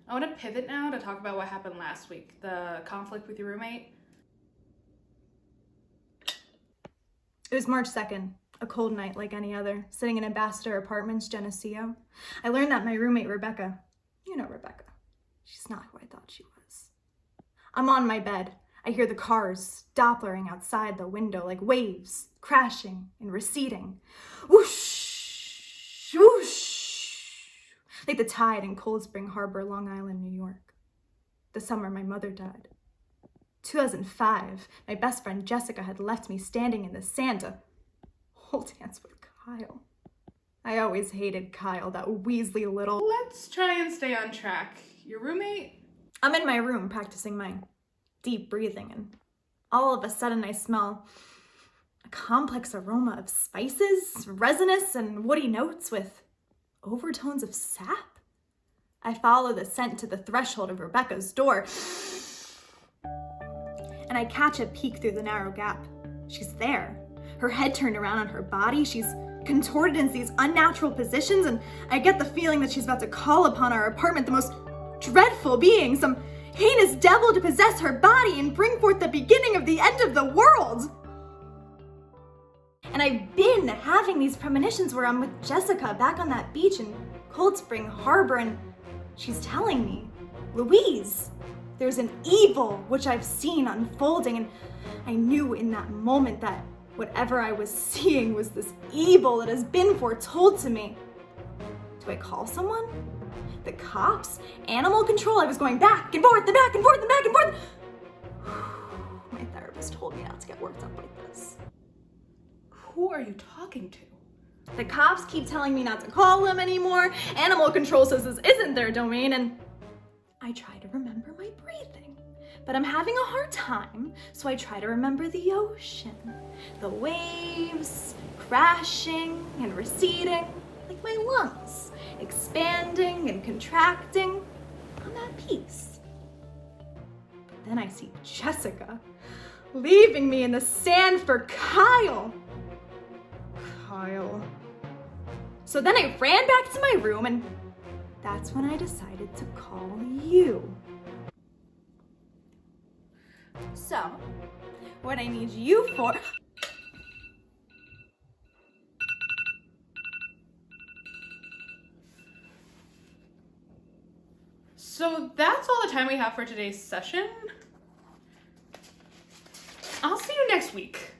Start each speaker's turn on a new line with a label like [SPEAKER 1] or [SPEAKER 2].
[SPEAKER 1] I want to pivot now to talk about what happened last week, the conflict with your roommate.
[SPEAKER 2] It was March 2nd, a cold night like any other, sitting in Ambassador Apartments, Geneseo. I learned that my roommate, Rebecca, you know Rebecca, she's not who I thought she was. I'm on my bed. I hear the cars Dopplering outside the window like waves, crashing and receding. Whoosh, whoosh, like the tide in Cold Spring Harbor, Long Island, New York. The summer my mother died. 2005, my best friend Jessica had left me standing in the sand to hold hands with Kyle. I always hated Kyle, that Weasley little...
[SPEAKER 1] Let's try and stay on track. Your roommate?
[SPEAKER 2] I'm in my room practicing my deep breathing, and all of a sudden I smell a complex aroma of spices, resinous, and woody notes with overtones of sap. I follow the scent to the threshold of Rebecca's door, and I catch a peek through the narrow gap. She's there, her head turned around on her body. She's contorted in these unnatural positions, and I get the feeling that she's about to call upon our apartment the most dreadful being, some heinous devil to possess her body and bring forth the beginning of the end of the world. And I've been having these premonitions where I'm with Jessica back on that beach in Cold Spring Harbor, and she's telling me, Louise, there's an evil which I've seen unfolding, and I knew in that moment that whatever I was seeing was this evil that has been foretold to me. Do I call someone? The cops? Animal control? I was going back and forth and back and forth and back and forth. My therapist told me not to get worked up like this.
[SPEAKER 1] Who are you talking to?
[SPEAKER 2] The cops keep telling me not to call them anymore. Animal control says this isn't their domain, and I try to remember my breathing, but I'm having a hard time, so I try to remember the ocean, the waves crashing and receding, like my lungs, expanding and contracting. I'm at peace. But then I see Jessica leaving me in the sand for Kyle. Kyle. So then I ran back to my room, and that's when I decided to call you. So, what I need you for...
[SPEAKER 1] So that's all the time we have for today's session. I'll see you next week.